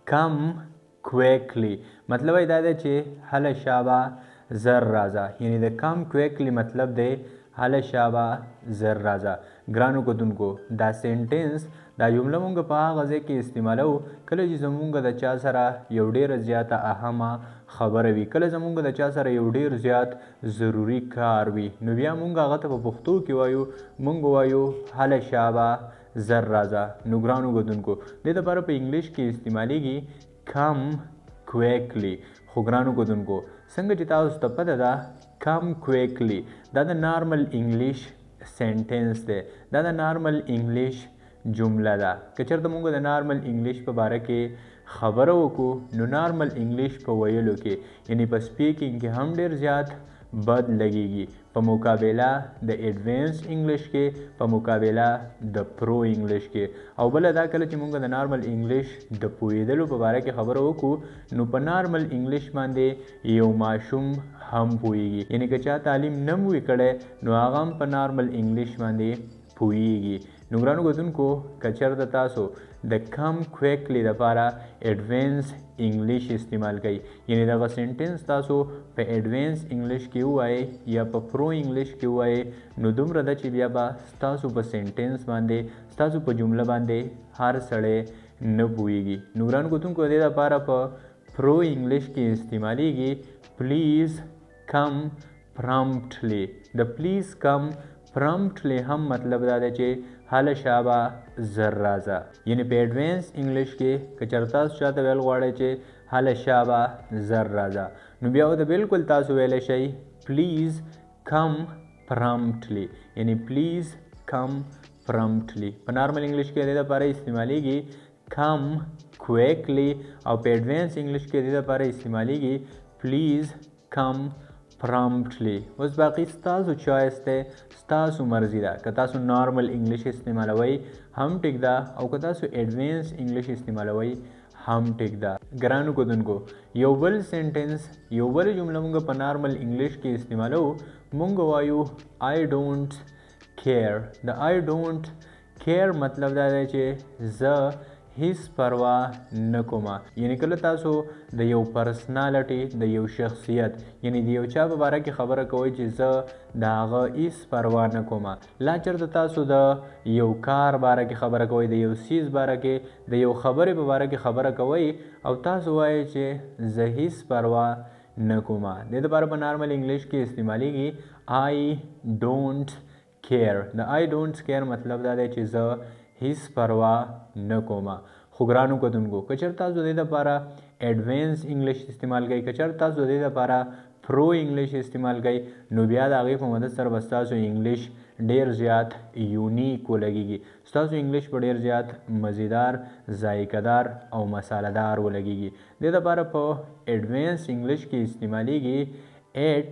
کم کویکلی مطلب دا دی چې هله شابه زر راځه، یعنی د کم کویکلی مطلب دی هله شابه زر راځه. ګرانو کتونکو دا سینټنس دا جمله مونږ په هغه ځای کې استعمالو کله چې زمونږ د چا سره یو ډېره زیاته اهمه خبره وي، کله زمونږ د چا سره یو ډېر زیات ضروري کار وي، نو بیا مونږ هغه ته په پښتو کې وایو، مونږ وایو هله شابه زر راځه. نو ګرانو کتونکو دې دپاره په انګلیش کې استعمالیږي کم کویکلی. خو ګرانو کتونکو څنګه چې تاسو ته پته ده کم کویکلی دا د نارمل انګلیش سینټنس دی، دا د نارمل انګلیش جمله ده. که چېرته موږ د نارمل انګلیش په باره کې خبره وکړو نو نارمل انګلیش په ویلو کې یعنی په سپیکینګ کې هم ډېر زیات بد لګیږي په مقابله د ایډوانس انګلیش کې، په مقابله د پرو انګلیش کې. او بله دا کله چې موږ د نارمل انګلیش د پوهېدلو په باره کې خبره وکړو نو په نارمل انګلیش باندې یو ماشوم هم پوهېږي، یعنی که چا تعلیم نه وي کړی نو هغه هم په نارمل انګلیش باندې پوهېږي. نو ګرانو کتونکو که چېرته تاسو د کم کویکلی دپاره ایډوانس انګلیش استعمال کوئ، یعنی دغه سینټنس تاسو په ایډوانس انګلیش کې ووایئ یا په پرو انګلیش کې ووایئ نو دومره ده چې بیا به ستاسو په سینټنس باندې ستاسو په جمله باندې هر سړی نه پوهېږي. نو ګرانو کتونکو د دې دپاره په پرو انګلیش کې استعمالیږي پلیز کم پرامپټلی. د پلیز کم پرامپټلی هم مطلب دا دی چې هله شابه زر راځه، یعنی په ایډوانس انګلیش کې که چېرته تاسو چاته ویل غواړئ چې هله شابه زر راځه نو بیا ورته بلکل تاسو ویلی شئ پلیز کم پرامپټلی، یعنی پلیز کم پرامپټلی. په نارمل انګلیش کې د دې دپاره استعمالیږي کم کویکلی او په ایډوانس انګلیش کې د دې دپاره استعمالیږي پلیز کم پرامپټلی. اوس باقي ستاسو چوایس دی، ستاسو مرضي ده. که تاسو نارمل انګلیش استعمالوئ هم ټیک ده او که تاسو ایډوانس انګلیش استعمالوئ هم ټیک ده. ګرانو کتونکو یو بل سینټنس یو بل جمله موږ په نارمل انګلیش کې استعمالو، موږ وایو آی ډونټ کیر. د آی ډونټ کیر مطلب دا دی چې زه هیڅ پروا نه کومه، یعنی کله تاسو د یو پرسنالټي د یو شخصیت یعنی د یو چا په باره کې خبره کوئ چې زه د هغه هیڅ پروا نه کومه. لا چېرته تاسو د یو کار باره کې خبره کوئ، د یو څیز باره کې د یو خبرې په باره کې خبره کوئ او تاسو وایئ چې زه هیڅ پروا نه کومه. د دې دپاره په نارمل انګلیش کې استعمالیږي آی ډونټ کیر. د آی ډونټ کیر مطلب دا دی چې زه هیڅ پروا نه کومه. خو ګرانو کتونکو که چېرته تاسو د دې دپاره ایډوانس انګلیش استعمال کوئ، که چېرته تاسو د دې دپاره پرو انګلیش استعمال کوئ نو بیا د هغې په مدد سره به ستاسو انګلیش ډېر زیات یونیک ولګېږي، ستاسو انګلیش به ډېر زیات مزیدار، ذایقهدار او مسالهدار ولګېږي. د دې دپاره په ایډوانس انګلیش کې استعمالیږي it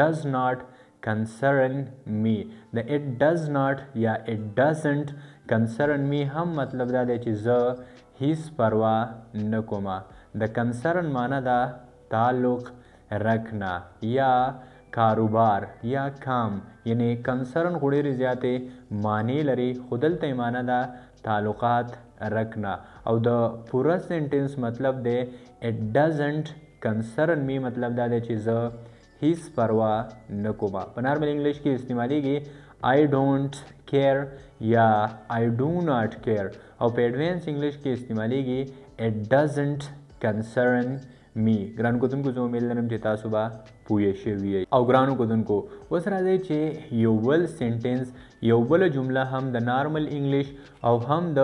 does not concern me. د it does not یا it doesn't concern me هم مطلب دا دی چې زه هیڅ پروا نه کومه. د کنسرن معنی ده تعلق رکھنا یا کاروبار یا کام، یعنی کنسرن خو ډېرې زیاتې معنی لري خو دلته یې معنی ده تعلقات رکھنا. او د پوره سینټنس مطلب دی it doesn't concern me مطلب دا دی چې زه هیڅ پروا نه کومه. په نارمل انګلیش کې استعمالیږي I don't care یا I do not care او په ایډوانس انګلیش کې استعمالیږي it doesn't concern me. ګرانو کتونکو زه امید لرم چې تاسو به پوه شوي یئ. او ګرانو کتونکو اوس راځئ چې یو بل سینټنس یو بله جمله هم د نارمل انګلیش او هم د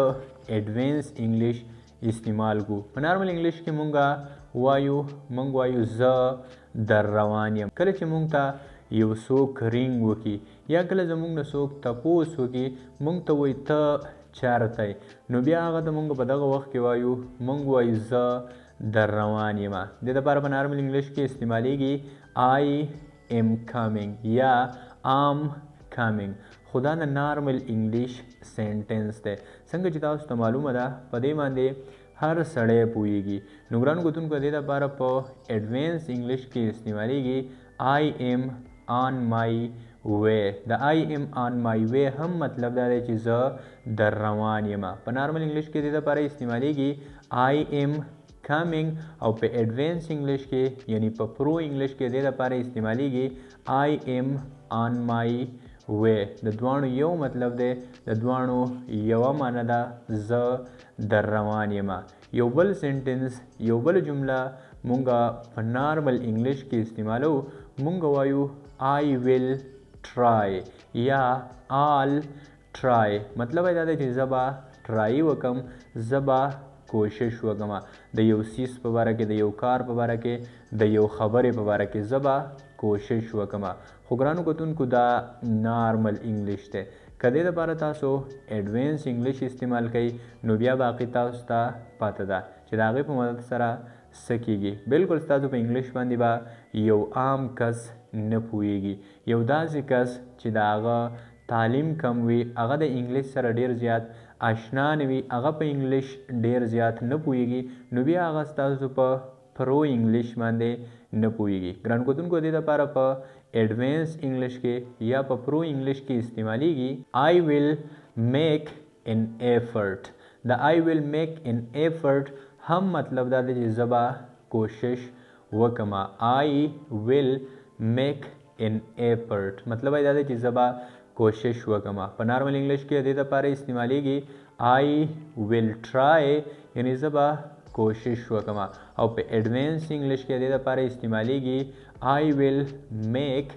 ایډوانس انګلیش استعمال کړو. په نارمل انګلیش کې مونږ وایو زه در روان یم. کله چې مونږ ته یو څوک رینګ وکړي یا کله زمونږ نه څوک تپوس وکړي مونږ ته وایي ته چېرته یې، نو بیا هغه ته مونږ په دغه وخت کې وایو مونږ وایو زه در روان یم. د دې دپاره په نارمل انګلیش کې استعمالیږي I am coming یا am coming. خو دا د نارمل انګلیش سینټنس دی. څنګه چې تاسو ته معلومه ده په دې باندې هر سړی پوهېږي. نو ګرانو کتونکو د دې دپاره په ایډوانس انګلیش کې استعمالیږي I am on my way. د I am on my way هم مطلب دا دی چې زه در روان یم. په نارمل انګلیش کې د دې دپاره استعمالیږي I am coming او په advance English کې یعنی په پرو انګلیش کې د لپاره استعمالیږي I am on my way. د دوانو یو مطلب دی، د دوانو یو معنی ده زه در روان یم. یو بل سنټنس یو بل جمله مونږه په نارمل انګلیش کې استعمالو، مونږ وایو I will try یا I'll try. مطلب دا دی چې زه به ټرای وکم، زه به کوشش وکم د یو سیس په باره کې، د یو کار په باره کې، د یو خبرې په باره کې زه به کوشش وکم. خو ګرانو کتونکو دا نارمل انګلیش دی. که دې دپاره تاسو ایډوانس انګلیش استعمال کوئ نو بیا باقي تاسو ته پته ده چې د هغې په مدد سره څه کیږي. بالکل ستاسو په انګلیش باندې به یو عام کس نه پوهیږي، یو داسې کس چې د هغه تعلیم کم وي، هغه د انګلیش سره ډیر زیات آشنا نه وي، هغه په انګلیش ډیر زیات نه پوهیږي، نو بیا هغه ستاسو په پرو انګلیش باندې نه پوهیږي. ګران کتونکو دې دپاره په ایډوانس انګلیش کې یا په پرو انګلیش کې استعمالیږي I will make an effort. د I will make an effort هم مطلب دا دی چې زه به کوشش وکم. I will make an effort مطلب دا دی چې زه به کوشش وکم. په نارمل انګلیش کې دې دپاره استعمالیږي I will try یعنی زه به کوشش وکم. او په ایډوانس انګلیش کې دې دپاره استعمالیږي I will make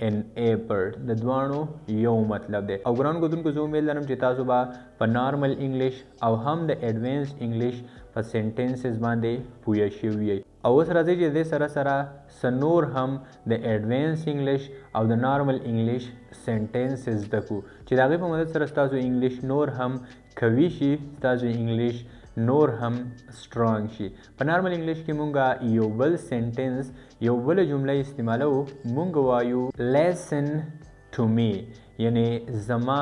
an effort. د دوانو یو مطلب دی. او ګرانو کتونکو زه امید لرم چې تاسو به په نارمل انګلیش او هم د ایډوانس انګلیش په سنټنسز باندې پوه شوي یئ. او اوس راځئ چې دې سره سره څه نور هم د ایډوانس انګلیش او د نارمل انګلیش سنټنسز زده کړو چې د هغې په مدد سره ستاسو انګلیش نور هم قوي شي، ستاسو انګلیش نور هم سټرانګ شي. په نارمل انګلیش کې مونږ یو بل سنټنس یو بل جمله استعمالو، مونږ وایو listen to me یعنی زما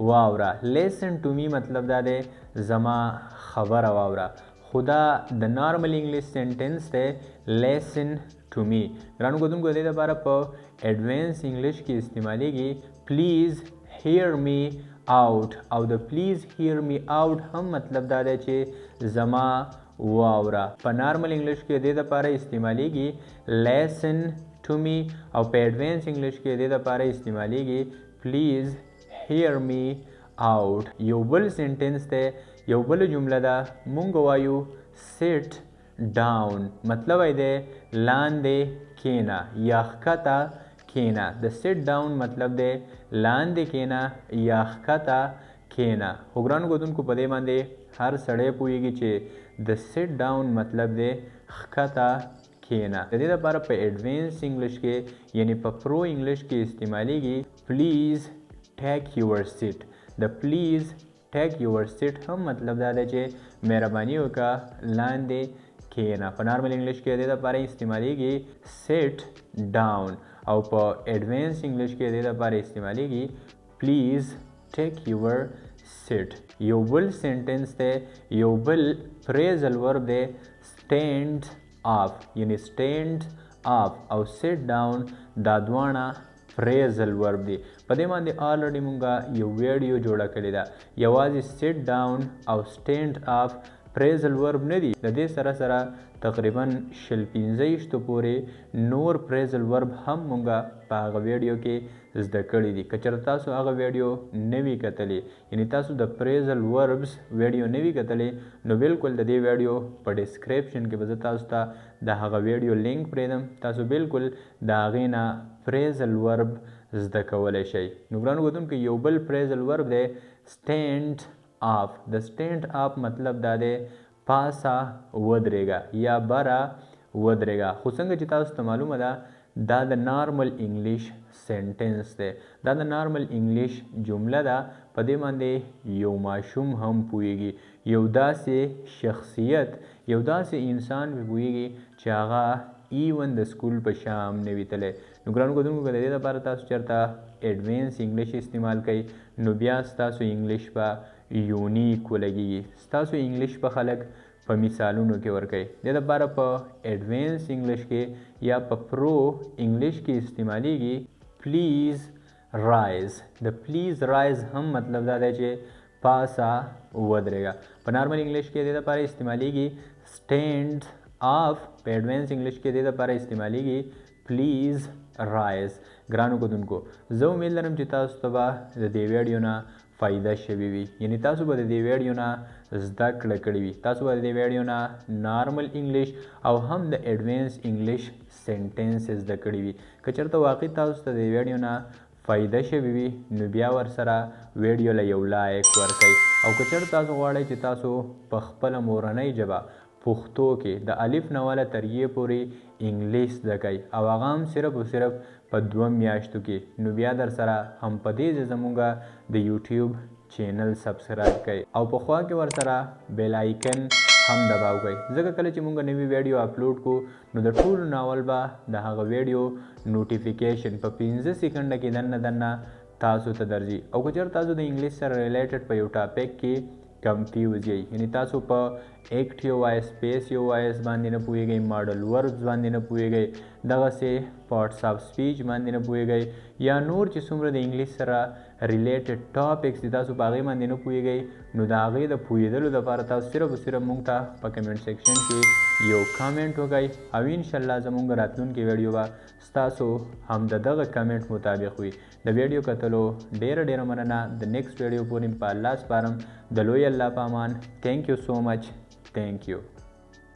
واوره. listen to me مطلب دا دی زما خبره واوره. خدا د نارمل انګلیش سنټنس دی listen to me. ګرانو کتونکو د دې لپاره په ایډوانس انګلیش کې استعمالیږي please hear me out. او د please hear me out هم مطلب دا دی چې زما واوره. په نارمل انګلیش کې د دې لپاره استعمالیږي listen to me او په ایډوانس انګلیش کې د دې لپاره استعمالیږي please hear me out. یو بل سنټنس دی یو بل جمله ده، مونږ وایو sit down مطلب دی لاندې کینا یا ښکته کینا. د sit down مطلب دی لاندې کینا یا ښکته کینا. خو ګرانو کتونکو په دې باندې هر سړی پوهیږي چې د sit down مطلب دی ښکته کینا. د دې لپاره په ایډوانس انګلیش کې یعنی په پرو انګلیش کې استعمالیږي please take your seat. د please take your seat هم مطلب دا دی چې مهرباني وکړه لاندې کینا. په نارمل انګلیش کې د دې لپاره استعمالیږي sit down او په ایډوانس انګلیش کې د دې لپاره استعمالیږي please take your seat. یو بل سنټنس دی یو بل پریزل ورب دی stand up یعنی stand up او sit down دا دواړه پریزل ورب دی. په دې باندې آلریډي مونږه یو ویډیو جوړه کړې ده. یوازې sit down او stand up پریزل ورب نه دي، د دې سره سره تقریبا 15 پورې نور پریزل ورب هم مونږه په هغه ویډیو کې زده کړي دي. که چېرته تاسو هغه ویډیو نه وي کتلې یعنی تاسو د پریزل وربس ویډیو نه وي کتلې نو بالکل د دې ویډیو په ډسکرپشن کې به زه تاسو ته د هغه ویډیو لینک پرېږدم، تاسو بالکل د هغې نه پریزل ورب زده کولی شئ. نو ګرانو کتونکو یو بل پریزل ورب دی stand up. د stand up مطلب دا دی پاسه ودرېږه یا بره ودرېږه. خو څنګه چې تاسو ته معلومه ده دا د نارمل انګلیش سنټنس دی، دا د نارمل انګلیش جمله ده. په دې باندې یو ماشوم هم پوهیږي، یو داسې شخصیت یو داسې انسان پوهیږي چې هغه ایون د سکول په شام نه وي تللی. نو ګرانو کتونکو که د دې لپاره تاسو چېرته ایډوانس انګلیش استعمال کوئ نو بیا ستاسو انګلیش به یونیک ولګیږي، ستاسو انګلیش به خلک په مثالونو کې ورکوي. د دې لپاره په ایډوانس انګلیش کې یا په پرو انګلیش کې استعمالیږي پلیز رایز. د پلیز رایز هم مطلب دا دی چې پاسه ودرېږه. په نارمل انګلیش کې د دې لپاره استعمالیږي stands of په advance English کې د لپاره استعماليږي پلیز رایز. ګرانو کتونکو زه امید لرم چې تاسو ته به د دې ویډیو نه فایده شوي وي، یعنی تاسو به د دې ویډیو نه زده کړه کړې وي، تاسو به د دې ویډیو نه نارمل انګلیش او هم د ایډوانس انګلیش سنټنس زده کړي وي. که چېرته واقعي تاسو ته د دې ویډیو نه فایده شوي وي نو بیا ورسره ویډیو له یو لایک ورکړئ، او که چېرته تاسو غواړئ چې تاسو په خپله مورنۍ ژبه پښتو کې د الف نه والا تر یې پورې انګلیش زده کوئ او هغه هم صرف او صرف په 2 میاشتو کې، نو بیا در سره هم په دې زموږ د یوټیوب چینل سبسکرایب کړئ او په خوا کې ورسره بیل آیکن هم دباو کړئ، ځکه کله چې موږ نوی ویډیو اپلوډ کو نو د ټولو ناول به د هغه ویډیو نوټیفیکیشن په 15 سیکنډه کې دننه تاسو ته درځي. او که چېرته تاسو د انګلیش سره ریلیټډ په یو ټاپک کې کنفیوز یې، یعنی تاسو په ایکټیو وایس پیسیو وایس باندې نه پوهیږئ، ماډل وربز باندې نه پوهیږئ، دغسې پارټس آف سپیچ باندې نه پوهیږئ، یا نور چې څومره د انګلیش سره ریلیټډ ټاپکس دي تاسو په هغې باندې نه پوهیږئ، نو د هغې د پوهېدلو لپاره تاسو صرف او صرف موږ ته په کمنټ سیکشن کې یو کامنټ وکړئ او انشاءالله زموږ راتلونکې ویډیو به ستاسو هم د دغه کمنټ مطابق وي. د ویډیو کتلو ډیره مننه. د نیکسټ ویډیو پورې په الله سپارم. د لوی الله په امان. تھینک یو سو مچ. Thank you.